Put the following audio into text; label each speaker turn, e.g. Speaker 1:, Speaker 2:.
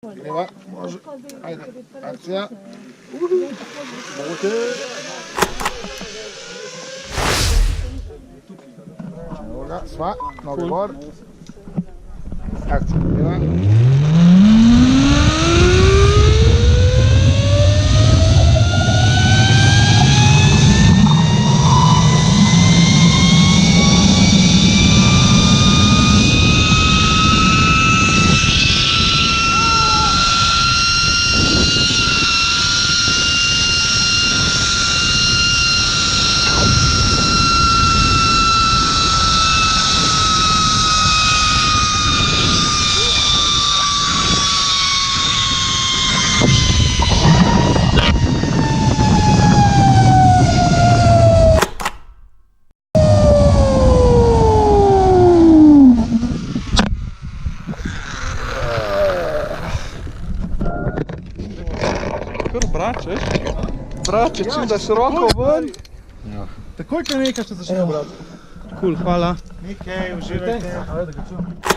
Speaker 1: Nagrywa? Może. Ajde. Akcja. Buty. Uwaga, sma. Nowy bor. Akcja. Nagrywa.
Speaker 2: Bracie, čim da široko ven.
Speaker 1: Takoj kaj nekaj še začne brati.
Speaker 2: Cool, hvala.
Speaker 1: Nekaj, uživajte. Ajde, ga čujem.